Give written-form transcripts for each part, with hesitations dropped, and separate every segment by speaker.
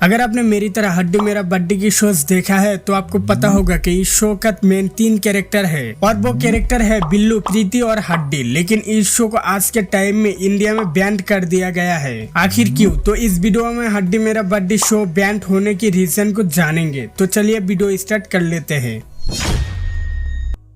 Speaker 1: अगर आपने मेरी तरह हड्डी मेरा बड्डी की शोज देखा है तो आपको पता होगा कि इस शो का मेन 3 कैरेक्टर है और वो कैरेक्टर है बिल्लू, प्रीति और हड्डी। लेकिन इस शो को आज के टाइम में इंडिया में बैन कर दिया गया है। आखिर क्यों? तो इस वीडियो में हड्डी मेरा बड्डी शो बैन होने की रीजन को जानेंगे। तो चलिए वीडियो स्टार्ट कर लेते हैं।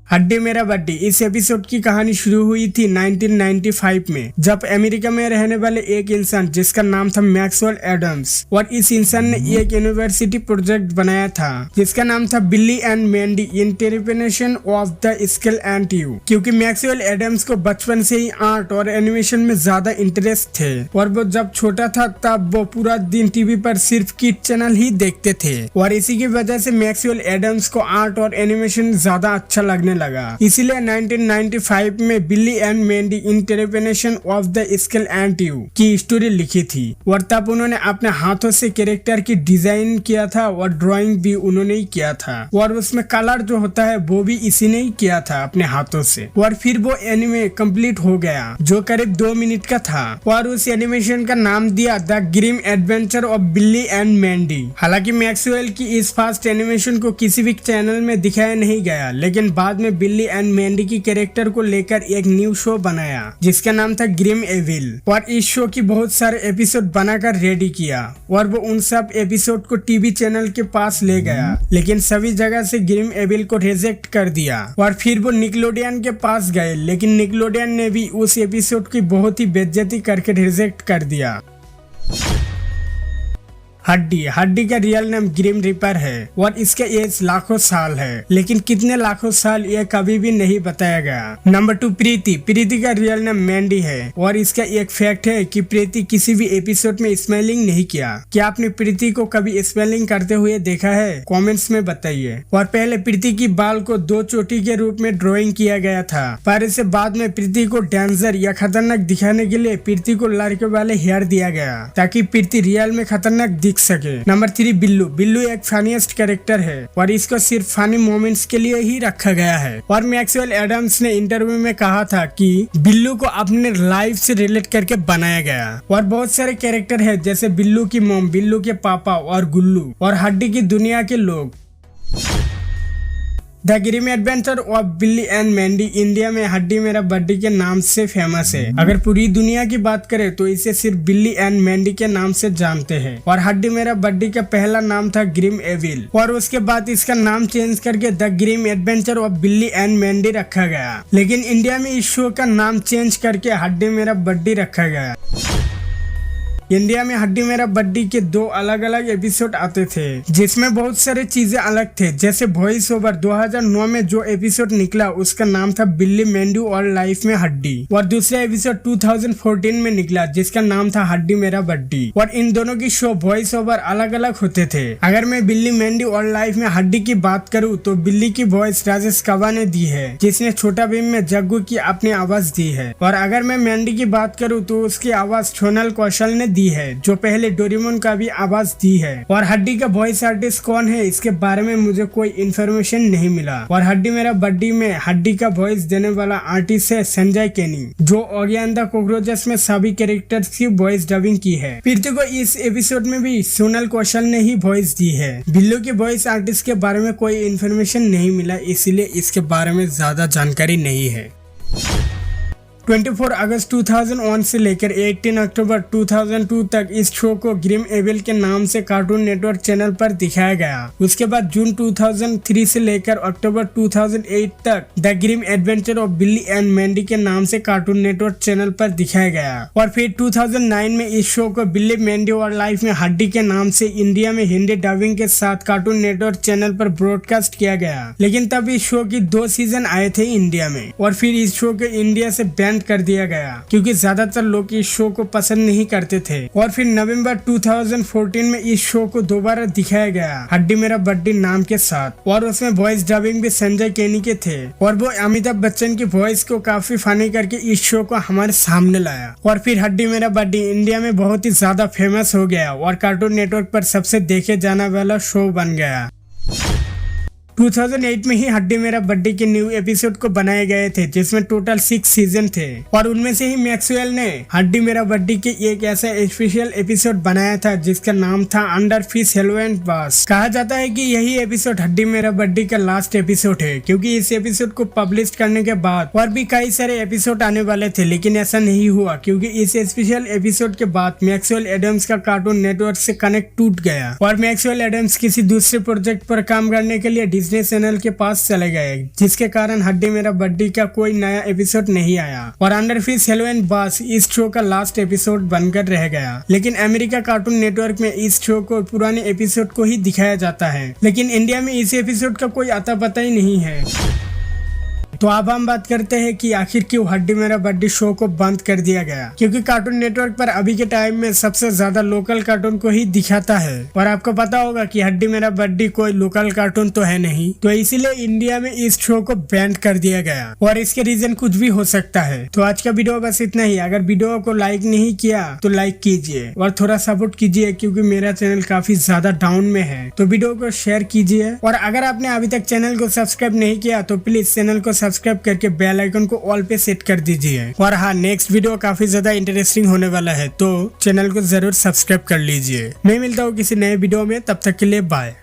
Speaker 1: हड्डी मेरा बड्डी इस एपिसोड की कहानी शुरू हुई थी 1995 में, जब अमेरिका में रहने वाले एक इंसान जिसका नाम था मैक्सवेल एडम्स, और इस इंसान ने एक यूनिवर्सिटी प्रोजेक्ट बनाया था जिसका नाम था Billy and Mandy interpretation of the scale and tube. क्योंकि मैक्सवेल एडम्स को बचपन से ही आर्ट और एनिमेशन में ज्यादा इंटरेस्ट थे और वो जब छोटा था तब वो पूरा दिन टीवी पर सिर्फ किड चैनल ही देखते थे, और इसी की वजह से मैक्सवेल एडम्स को आर्ट और एनिमेशन ज्यादा अच्छा लगने लगा। इसीलिए 1995 में Billy and Mandy interpretation of the scale and tube की स्टोरी लिखी थी, और तब उन्होंने अपने हाथों से कैरेक्टर की डिजाइन किया था और ड्राइंग भी उन्होंने ही किया था, और उसमें कलर जो होता है वो भी इसी ने ही किया था अपने हाथों से। और फिर वो एनिमे कंप्लीट हो गया जो करीब 2 मिनट का था, और उस एनिमेशन का नाम दिया द ग्रिम एडवेंचर ऑफ बिल्ली एंड मैंडी। हालांकि मैक्सवेल की इस फास्ट एनिमेशन को किसी भी चैनल में दिखाया नहीं गया, लेकिन बाद में बिल्ली एंड मैंडी की कैरेक्टर को लेकर एक न्यू शो बनाया जिसका नाम था ग्रिम एविल, और इस शो की बहुत सारे एपिसोड बनाकर रेडी किया, और वो उन सब एपिसोड को टीवी चैनल के पास ले गया, लेकिन सभी जगह से ग्रिम एविल को रिजेक्ट कर दिया। और फिर वो निकलोडियन के पास गए, लेकिन निकलोडियन ने भी उस एपिसोड की बहुत ही बेइज्जती करके रिजेक्ट कर दिया। हड्डी का रियल नाम ग्रिम रिपर है और इसका एज लाखों साल है, लेकिन कितने लाखों साल ये कभी भी नहीं बताया गया। नंबर 2 प्रीति का रियल नाम मैंडी है, और इसका एक फैक्ट है कि प्रीति किसी भी एपिसोड में स्मेलिंग नहीं किया। क्या आपने प्रीति को कभी स्मेलिंग करते हुए देखा है? कमेंट्स में बताइए। और पहले प्रीति की बाल को 2 चोटी के रूप में ड्राइंग किया गया था, पर इसे बाद में प्रीति को डेंजर या खतरनाक दिखाने के लिए प्रीति को लड़के वाले हेयर दिया गया ताकि प्रीति रियल में खतरनाक सके। नंबर 3 बिल्लू एक फनीएस्ट कैरेक्टर है, और इसको सिर्फ फनी मोमेंट्स के लिए ही रखा गया है। और मैक्सवेल एडम्स ने इंटरव्यू में कहा था कि बिल्लू को अपने लाइफ से रिलेट करके बनाया गया। और बहुत सारे कैरेक्टर है जैसे बिल्लू की मॉम, बिल्लू के पापा और गुल्लू, और हड्डी की दुनिया के लोग। द ग्रिम एडवेंचर ऑफ बिल्ली एंड मैंडी इंडिया में हड्डी मेरा बड्डी के नाम से फेमस है। अगर पूरी दुनिया की बात करें तो इसे सिर्फ बिल्ली एंड मैंडी के नाम से जानते हैं। और हड्डी मेरा बड्डी का पहला नाम था ग्रिम एविल, और उसके बाद इसका नाम चेंज करके द ग्रिम एडवेंचर ऑफ बिल्ली एंड मैंडी रखा गया। लेकिन इंडिया में इस शो का नाम चेंज करके हड्डी मेरा बड्डी रखा गया। इंडिया में हड्डी मेरा बड्डी के 2 अलग अलग एपिसोड आते थे जिसमें बहुत सारे चीजें अलग थे, जैसे वॉइस ओवर 2009 में जो एपिसोड निकला उसका नाम था बिल्ली मैंडी और लाइफ में हड्डी, और दूसरा एपिसोड 2014 में निकला जिसका नाम था हड्डी मेरा बड्डी। और इन दोनों की शो वॉइस ओवर अलग अलग होते थे। अगर मैं बिल्ली मैंडी और लाइफ में हड्डी की बात करूँ तो बिल्ली की वॉइस राजेश कवा ने दी है, जिसने छोटा भीम में जग्गू की अपनी आवाज दी है। और अगर मैं मैंडी की बात करूँ तो उसकी आवाज सोनल कौशल ने दी है, जो पहले डोरेमोन का भी आवाज दी है। और हड्डी का वॉइस आर्टिस्ट कौन है इसके बारे में मुझे कोई इन्फॉर्मेशन नहीं मिला। और हड्डी मेरा बड्डी में हड्डी का वॉइस देने वाला आर्टिस्ट है संजय केनी, जो ऑगियान द कॉकरोचेस में सभी कैरेक्टर्स की वॉइस डबिंग की है। प्रीति को इस एपिसोड में भी सोनल कौशल ने ही वॉइस दी है। बिल्लू के वॉइस आर्टिस्ट के बारे में कोई इन्फॉर्मेशन नहीं मिला, इसीलिए इसके बारे में ज्यादा जानकारी नहीं है। 24 अगस्त 2001 से लेकर 18 अक्टूबर 2002 तक इस शो को ग्रिम एविल के नाम से कार्टून नेटवर्क चैनल पर दिखाया गया। उसके बाद जून 2003 से लेकर अक्टूबर 2008 तक द ग्रिम एडवेंचर ऑफ बिल्ली एंड मैंडी के नाम से कार्टून नेटवर्क चैनल पर दिखाया गया। और फिर 2009 में इस शो को बिल्ली मैंडी और लाइफ में हड्डी के नाम से इंडिया में हिंदी डबिंग के साथ कार्टून नेटवर्क चैनल पर ब्रॉडकास्ट किया गया। लेकिन तब इस शो की 2 सीजन आए थे इंडिया में, और फिर इस शो को इंडिया से बैन कर दिया गया क्योंकि ज्यादातर लोग इस शो को पसंद नहीं करते थे। और फिर नवंबर 2014 में इस शो को दोबारा दिखाया गया हड्डी मेरा बड्डी नाम के साथ, और उसमें वॉइस डबिंग भी संजय केनी के थे, और वो अमिताभ बच्चन की वॉइस को काफी फनी करके इस शो को हमारे सामने लाया। और फिर हड्डी मेरा बड्डी इंडिया में बहुत ही ज्यादा फेमस हो गया और कार्टून नेटवर्क पर सबसे देखे जाने वाला शो बन गया। 2008 में ही हड्डी मेरा बड्डी के न्यू एपिसोड को बनाए गए थे, जिसमें टोटल 6 सीजन थे और उनमें से ही मैक्सवेल ने हड्डी मेरा बड्डी के एक ऐसा स्पेशल एपिसोड बनाया था जिसका नाम था अंडर फिश हेलो एंड बास। कहा जाता है कि यही एपिसोड हड्डी मेरा बड्डी का लास्ट एपिसोड है, क्योंकि इस एपिसोड को पब्लिश करने के बाद और भी कई सारे एपिसोड आने वाले थे, लेकिन ऐसा नहीं हुआ क्योंकि इस स्पेशल एपिसोड के बाद मैक्सवेल एडम्स का कार्टून नेटवर्क से कनेक्ट टूट गया और मैक्सवेल एडम्स किसी दूसरे प्रोजेक्ट पर काम करने के लिए डिज्नी चैनल के पास चले गए, जिसके कारण हड्डी मेरा बड्डी का कोई नया एपिसोड नहीं आया और अंडर फिश हेलो एंड बास इस शो का लास्ट एपिसोड बनकर रह गया। लेकिन अमेरिका कार्टून नेटवर्क में इस शो को पुराने एपिसोड को ही दिखाया जाता है, लेकिन इंडिया में इस एपिसोड का कोई अता पता ही नहीं है। तो अब हम बात करते हैं कि आखिर क्यों हड्डी मेरा बड्डी शो को बंद कर दिया गया, क्योंकि कार्टून नेटवर्क पर अभी के टाइम में सबसे ज्यादा लोकल कार्टून को ही दिखाता है और आपको पता होगा कि हड्डी मेरा बड्डी कोई लोकल कार्टून तो है नहीं, तो इसीलिए इंडिया में इस शो को बैन कर दिया गया और इसके रीजन कुछ भी हो सकता है। तो आज का वीडियो बस इतना ही। अगर वीडियो को लाइक नहीं किया तो लाइक कीजिए और थोड़ा सपोर्ट कीजिए, क्योंकि मेरा चैनल काफी ज्यादा डाउन में है। तो वीडियो को शेयर कीजिए और अगर आपने अभी तक चैनल को सब्सक्राइब नहीं किया तो प्लीज चैनल को सब्सक्राइब करके बेल आइकन को ऑल पे सेट कर दीजिए। और हाँ, नेक्स्ट वीडियो काफी ज्यादा इंटरेस्टिंग होने वाला है, तो चैनल को जरूर सब्सक्राइब कर लीजिए। मैं मिलता हूँ किसी नए वीडियो में, तब तक के लिए बाय।